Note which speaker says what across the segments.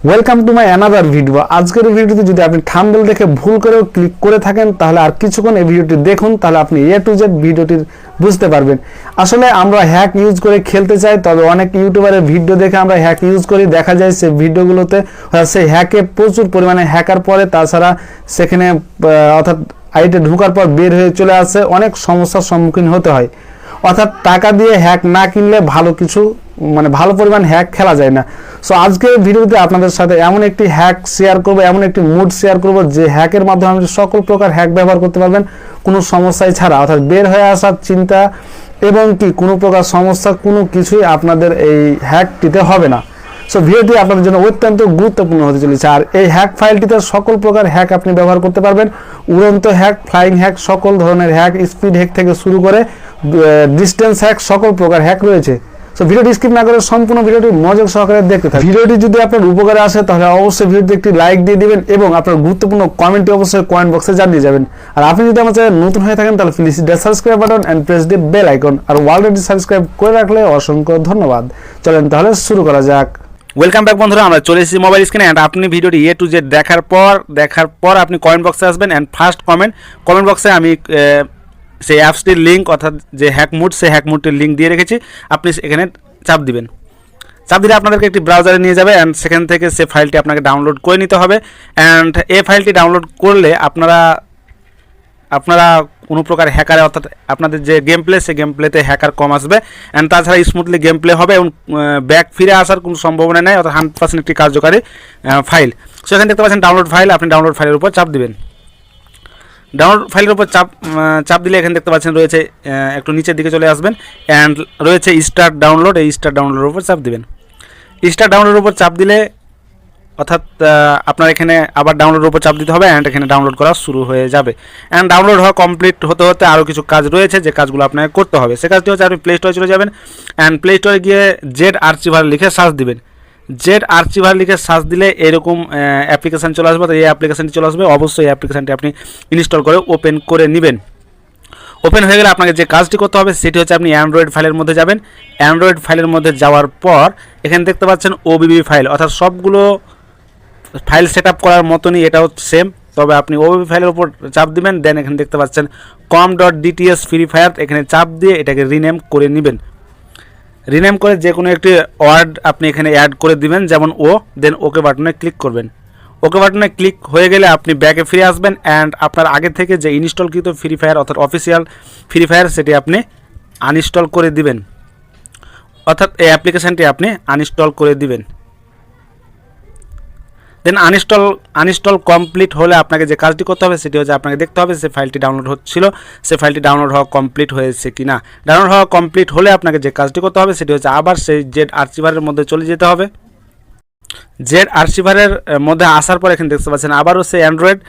Speaker 1: Welcome to my another video. আজকের ভিডিওতে যদি আপনি থাম্বনেল দেখে ভুল করেও ক্লিক করে থাকেন তাহলে আর কিছুক্ষণ এই ভিডিওটি দেখুন, তাহলে আপনি এ টু জেড ভিডিওটির বুঝতে পারবেন। আসলে আমরা হ্যাক ইউজ করে খেলতে চাই, তবে অনেক ইউটিউবারের ভিডিও দেখে আমরা হ্যাক ইউজ করি, দেখা যায় সেই ভিডিওগুলোতে সেই হ্যাকে প্রচুর পরিমাণে হ্যাকার পরে, তাছাড়া সেখানে অর্থাৎ আইটে ঢোকার পর বের হয়ে চলে আসে, অনেক সমস্যার সম্মুখীন হতে হয়। অর্থাৎ টাকা দিয়ে হ্যাক না কিনলে ভালো কিছু ভালো পরিমাণ হ্যাক খেলা যায় না। সো আজকের ভিডিওতে আপনাদের সাথে এমন একটি হ্যাক শেয়ার করব, এমন একটি মুড শেয়ার করব যে হ্যাকের মাধ্যমে আপনি সকল প্রকার হ্যাক ব্যবহার করতে পারবেন কোনো সমস্যাই ছাড়া, অর্থাৎ বের হয়ে আসার চিন্তা এবং কি কোনো প্রকার সমস্যা কোনো কিছুই আপনাদের এই হ্যাকটিতে হবে না। সো ভিডিওটি আপনাদের জন্য অত্যন্ত গুরুত্বপূর্ণ হতে চলেছে। আর এই হ্যাক ফাইলটিতে সকল প্রকার হ্যাক আপনি ব্যবহার করতে পারবেন, উড়ন্ত হ্যাক, ফ্লাইং হ্যাক, সকল ধরনের হ্যাক, স্পিড হ্যাক থেকে শুরু করে ডিস্টেন্স হ্যাক, সকল প্রকার হ্যাক রয়েছে। সো ভিডিওটি স্কিপ না করে সম্পূর্ণ ভিডিওটি মনোযোগ সহকারে দেখতে থাকুন। ভিডিওটি যদি আপনার উপকারে আসে তাহলে অবশ্যই ভিডিওতে একটি লাইক দিয়ে দিবেন এবং আপনার গুরুত্বপূর্ণ কমেন্টটি অবশ্যই কমেন্ট বক্সে জানিয়ে যাবেন। আর আপনি যদি আমার চ্যানেল নতুন হয়ে থাকেন তাহলে please the subscribe button and press the bell icon. আর অলরেডি সাবস্ক্রাইব করে রাখলে অসংখ্য ধন্যবাদ। চলেন তাহলে শুরু করা যাক।
Speaker 2: ওয়েলকাম ব্যাক বন্ধুরা, আমরা চলে এসেছি মোবাইল স্ক্রিনে। অ্যান্ড আপনি ভিডিওটি এ টু জেড দেখার পর আপনি কমেন্ট বক্সে আসবেন। অ্যান্ড ফার্স্ট কমেন্ট বক্সে আমি সেই অ্যাপসটির লিঙ্ক, অর্থাৎ যে হ্যাক মুড, সেই হ্যাক মুডটির লিঙ্ক দিয়ে রেখেছি। আপনি এখানে চাপ দিবেন। চাপ দিলে আপনাদেরকে একটি ব্রাউজারে নিয়ে যাবে অ্যান্ড সেখান থেকে সে ফাইলটি আপনাকে ডাউনলোড করে নিতে হবে। অ্যান্ড এই ফাইলটি ডাউনলোড করলে আপনারা কোনো প্রকার হ্যাকারে, অর্থাৎ আপনাদের যে গেম প্লে, সেই গেম প্লেতে হ্যাকার কম আসবে। অ্যান্ড তাছাড়া স্মুথলি গেম প্লে হবে এবং ব্যাক ফিরে আসার কোনো সম্ভাবনা নেই, অর্থাৎ 100% একটি কার্যকারী ফাইল। সো এখানে দেখতে পাচ্ছেন ডাউনলোড ফাইল। আপনি ডাউনলোড ফাইলের উপর চাপ দিবেন। ডাউনলোড ফাইলের উপর চাপ দিলে এখানে দেখতে পাচ্ছেন রয়েছে, একটু নিচের দিকে চলে আসবেন অ্যান্ড রয়েছে স্টার্ট ডাউনলোড। এই স্টার্ট ডাউনলোডের উপর চাপ দিবেন। স্টার্ট ডাউনলোডের উপর চাপ দিলে অর্থাৎ আপনার এখানে আবার ডাউনলোডের উপর চাপ দিতে হবে অ্যান্ড এখানে ডাউনলোড করা শুরু হয়ে যাবে। অ্যান্ড ডাউনলোড হওয়া কমপ্লিট হতে হতে আরও কিছু কাজ রয়েছে, যে কাজগুলো আপনাকে করতে হবে। সে কাজটি হচ্ছে আপনি প্লে স্টোরে চলে যাবেন অ্যান্ড প্লে স্টোরে গিয়ে জেড আর্চিভার লিখে সার্চ দিবেন। জেড আর্চিভার লিখে সার্চ দিলে এরকম অ্যাপ্লিকেশান চলে আসবে। তো এই অ্যাপ্লিকেশানটি চলে আসবে, অবশ্যই এই অ্যাপ্লিকেশানটি আপনি ইনস্টল করে ওপেন করে নেবেন। ওপেন হয়ে গেলে আপনাকে যে কাজটি করতে হবে সেটি হচ্ছে আপনি অ্যান্ড্রয়েড ফাইলের মধ্যে যাবেন। অ্যান্ড্রয়েড ফাইলের মধ্যে যাওয়ার পর এখানে দেখতে পাচ্ছেন ওবিবি ফাইল, অর্থাৎ সবগুলো ফাইল সেট আপ করার মতনই এটাও সেম, তবে আপনি ওবিবি ফাইলের উপর চাপ দিবেন। দেন এখানে দেখতে পাচ্ছেন com.dts ফ্রি ফায়ার, এখানে চাপ দিয়ে এটাকে রিনেম করে নেবেন। রিনেম করে যে কোনো একটি ওয়ার্ড আপনি এখানে অ্যাড করে দিবেন, যেমন ও, দেন ওকে বাটনে ক্লিক করবেন। ওকে বাটনে ক্লিক হয়ে গেলে আপনি ব্যাকে ফিরে আসবেন অ্যান্ড আপনার আগে থেকে যে ইনস্টলকৃত ফ্রি ফায়ার, অর্থাৎ অফিসিয়াল ফ্রি ফায়ার, সেটি আপনি আনইনস্টল করে দিবেন, অর্থাৎ এই অ্যাপ্লিকেশানটি আপনি আনইনস্টল করে দিবেন। দেন আনইনস্টল কমপ্লিট হলে আপনাকে যে কাজটি করতে হবে সেটি হচ্ছে আপনাকে দেখতে হবে সে ফাইলটি ডাউনলোড হচ্ছিল, সে ফাইলটি ডাউনলোড হওয়া কমপ্লিট হয়েছে কি না। ডাউনলোড হওয়া কমপ্লিট হলে আপনাকে যে কাজটি করতে হবে সেটি হচ্ছে আবার সেই জেড আর্চিভারের মধ্যে চলে যেতে হবে। জেড আর্চিভারের মধ্যে আসার পর এখানে দেখতে পাচ্ছেন আবারও সেই অ্যান্ড্রয়েড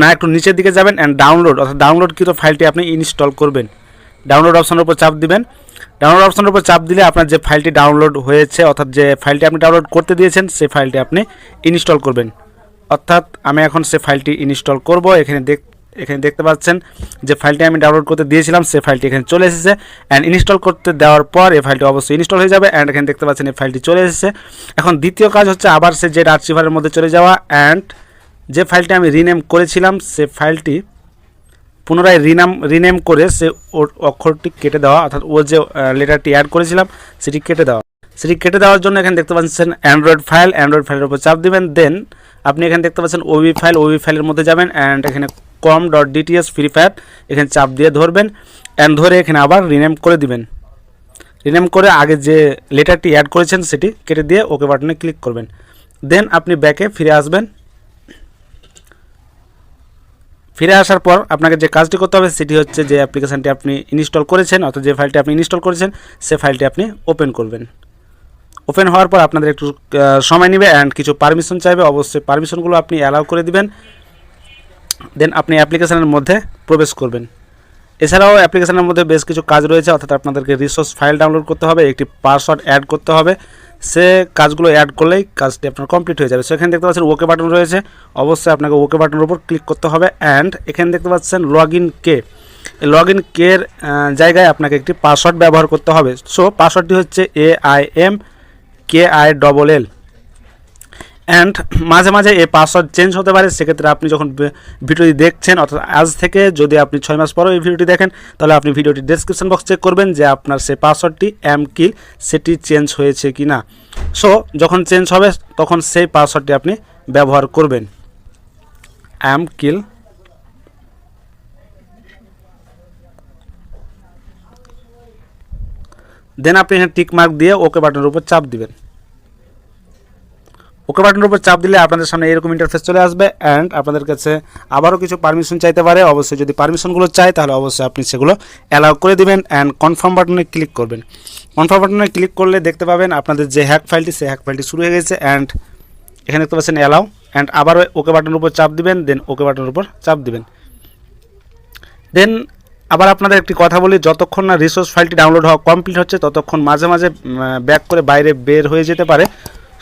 Speaker 2: না, একটু নিচের দিকে যাবেন অ্যান্ড ডাউনলোড, অর্থাৎ ডাউনলোডকৃত ফাইলটি আপনি ইনস্টল করবেন। ডাউনলোড অপশনের উপর চাপ দিবেন। ডাউনলোড অপশনের উপর চাপ দিলে আপনার যে ফাইলটি ডাউনলোড হয়েছে, অর্থাৎ যে ফাইলটি আপনি ডাউনলোড করতে দিয়েছেন, সেই ফাইলটি আপনি ইনস্টল করবেন। অর্থাৎ আমি এখন সে ফাইলটি ইনস্টল করব। এখানে দেখতে পাচ্ছেন যে ফাইলটি আমি ডাউনলোড করতে দিয়েছিলাম, সে ফাইলটি এখানে চলে এসেছে। অ্যান্ড ইনস্টল করতে দেওয়ার পর এই ফাইলটি অবশ্যই ইনস্টল হয়ে যাবে। অ্যান্ড এখানে দেখতে পাচ্ছেন এই ফাইলটি চলে এসেছে। এখন দ্বিতীয় কাজ হচ্ছে আবার সে জেড আর্চিভারের মধ্যে চলে যাওয়া অ্যান্ড যে ফাইলটি আমি রিনেম করেছিলাম, সে ফাইলটি পুনরায় রিনেম করে সে অক্ষরটি কেটে দেওয়া, অর্থাৎ ও যে লেটারটি অ্যাড করেছিলাম সেটি কেটে দেওয়ার জন্য এখানে দেখতে পাচ্ছেন অ্যান্ড্রয়েড ফাইলের উপর চাপ দিবেন। দেন আপনি এখানে দেখতে পাচ্ছেন ওবিবি ফাইলের মধ্যে যাবেন অ্যান্ড এখানে com.dts ফ্রি ফায়ার, এখানে চাপ দিয়ে ধরবেন অ্যান্ড ধরে এখানে আবার রিনেম করে দিবেন। রিনেম করে আগে যে লেটারটি অ্যাড করেছেন সেটি কেটে দিয়ে ওকে বাটনে ক্লিক করবেন। দেন আপনি ব্যাকে ফিরে আসবেন। ফিরে আসার পর আপনাকে যে কাজটি করতে হবে সেটি হচ্ছে যে অ্যাপ্লিকেশানটি আপনি ইনস্টল করেছেন, অর্থাৎ যে ফাইলটি আপনি ইনস্টল করেছেন সে ফাইলটি আপনি ওপেন করবেন। ওপেন হওয়ার পর আপনাদের একটু সময় নেবে অ্যান্ড কিছু পারমিশন চাইবে, অবশ্যই পারমিশনগুলো আপনি অ্যালাউ করে দিবেন। দেন আপনি অ্যাপ্লিকেশানের মধ্যে প্রবেশ করবেন। এছাড়াও অ্যাপ্লিকেশানের মধ্যে বেশ কিছু কাজ রয়েছে, অর্থাৎ আপনাদেরকে রিসোর্স ফাইল ডাউনলোড করতে হবে, একটি পাসওয়ার্ড অ্যাড করতে হবে। সে কাজগুলো অ্যাড করলেই কাজটি আপনার কমপ্লিট হয়ে যাবে। সো এখানে দেখতে পাচ্ছেন ওকে বাটন রয়েছে, অবশ্যই আপনাকে ওকে বাটনের উপর ক্লিক করতে হবে। অ্যান্ড এখানে দেখতে পাচ্ছেন লগ ইন কের জায়গায় আপনাকে একটি পাসওয়ার্ড ব্যবহার করতে হবে। সো পাসওয়ার্ডটি হচ্ছে AIMKILL। অ্যান্ড মাঝে মাঝে এই পাসওয়ার্ড চেঞ্জ হতে পারে। সেক্ষেত্রে আপনি যখন ভিডিওটি দেখছেন, অর্থাৎ আজ থেকে যদি আপনি 6 মাস পরেও এই ভিডিওটি দেখেন, তাহলে আপনি ভিডিওটি ডেসক্রিপশন বক্স চেক করবেন যে আপনার সেই পাসওয়ার্ডটি কিল সেটি চেঞ্জ হয়েছে কি না। সো যখন চেঞ্জ হবে তখন সেই পাসওয়ার্ডটি আপনি ব্যবহার করবেন, কিল। দেন আপনি এখানে টিক মার্ক দিয়ে ওকে বাটনের উপর চাপ দিবেন। ওকে বাটনের উপর চাপ দিলে আপনাদের সামনে এরকম ইন্টারফেস চলে আসবে অ্যান্ড আপনাদের কাছে আবারও কিছু পারমিশন চাইতে পারে। অবশ্যই যদি পারমিশনগুলো চাই তাহলে অবশ্যই আপনি সেগুলো অ্যালাউ করে দিবেন অ্যান্ড কনফার্ম বাটনে ক্লিক করবেন। কনফার্ম বাটনে ক্লিক করলে দেখতে পাবেন আপনাদের যে হ্যাক ফাইলটি, সেই হ্যাক ফাইলটি শুরু হয়ে গেছে অ্যান্ড এখানে দেখতে পাচ্ছেন অ্যালাউ, অ্যান্ড আবারও ওকে বাটনের উপর চাপ দিবেন, দেন ওকে বাটনের উপর চাপ দিবেন। দেন আবার আপনাদের একটি কথা বলি, যতক্ষণ না রিসোর্স ফাইলটি ডাউনলোড হওয়া কমপ্লিট হচ্ছে ততক্ষণ মাঝে মাঝে ব্যাক করে বাইরে বের হয়ে যেতে পারে।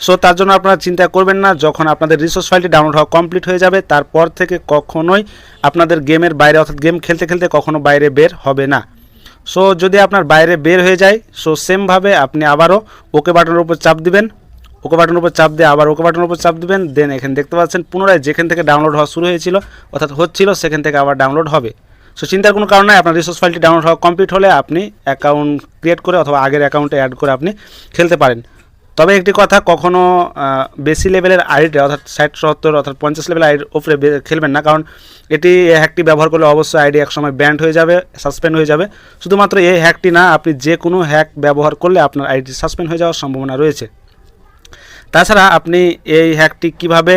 Speaker 2: সো তার জন্য আপনারা চিন্তা করবেন না, যখন আপনাদের রিসোর্স ফাইলটি ডাউনলোড হওয়া কমপ্লিট হয়ে যাবে তারপর থেকে কখনোই আপনাদের গেমের বাইরে, অর্থাৎ গেম খেলতে খেলতে কখনো বাইরে বের হবে না। সো যদি আপনার বাইরে বের হয়ে যায়, সো সেমভাবে আপনি আবারও ওকে বাটনের উপর চাপ দিবেন। ওকে বাটনের উপর চাপ দিয়ে আবার ওকে বাটনের উপর চাপ দিবেন। দেন এখানে দেখতে পাচ্ছেন পুনরায় যেখান থেকে ডাউনলোড হওয়া শুরু হয়েছিল, অর্থাৎ হচ্ছিল, সেখান থেকে আবার ডাউনলোড হবে। সো চিন্তার কোনো কারণ নাই, আপনার রিসোর্স ফাইলটি ডাউনলোড হওয়া কমপ্লিট হলে আপনি অ্যাকাউন্ট ক্রিয়েট করে অথবা আগের অ্যাকাউন্টে অ্যাড করে আপনি খেলতে পারেন। তবে একটি কথা, কখনও বেশি লেভেলের আইডিটা অর্থাৎ 60-70 অর্থাৎ 50 লেভেল আইডির উপরে খেলবেন না, কারণ এটি এই হ্যাকটি ব্যবহার করলে অবশ্যই আইডি একসময় ব্যান্ড হয়ে যাবে, সাসপেন্ড হয়ে যাবে। শুধুমাত্র এই হ্যাকটি না, আপনি যে কোনো হ্যাক ব্যবহার করলে আপনার আইডি সাসপেন্ড হয়ে যাওয়ার সম্ভাবনা রয়েছে। তাছাড়া আপনি এই হ্যাকটি কিভাবে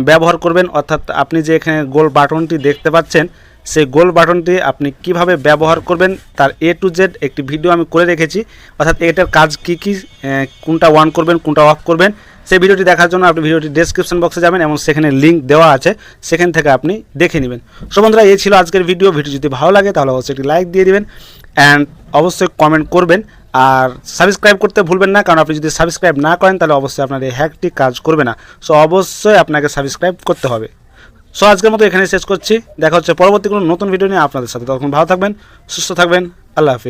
Speaker 2: ব্যবহার করবেন, অর্থাৎ আপনি যে এখানে গোল বাটনটি দেখতে পাচ্ছেন, সেই গোল বাটনটি আপনি কিভাবে ব্যবহার করবেন তার A to Z একটি ভিডিও আমি করে রেখেছি। অর্থাৎ এটার কাজ কি কি, কোনটা অন করবেন কোনটা অফ করবেন, সেই ভিডিওটি দেখার জন্য আপনি ভিডিওটি ডেসক্রিপশন বক্সে যাবেন এবং সেখানে লিঙ্ক দেওয়া আছে, সেখান থেকে আপনি দেখে নেবেন। সো বন্ধুরা, এই ছিল আজকের ভিডিও। ভিডিও যদি ভালো লাগে তাহলে অবশ্যই একটি লাইক দিয়ে দিবেন অ্যান্ড অবশ্যই কমেন্ট করবেন আর সাবস্ক্রাইব করতে ভুলবেন না, কারণ আপনি যদি সাবস্ক্রাইব না করেন তাহলে অবশ্যই আপনার এই হ্যাকটি কাজ করবে না। সো অবশ্যই আপনাকে সাবস্ক্রাইব করতে হবে। সো আজকের মতো এখানে শেষ করছি, দেখা হচ্ছে পরবর্তী কোনো নতুন ভিডিও নিয়ে আপনাদের সাথে। তখন ভালো থাকবেন, সুস্থ থাকবেন, আল্লাহ হাফিজ।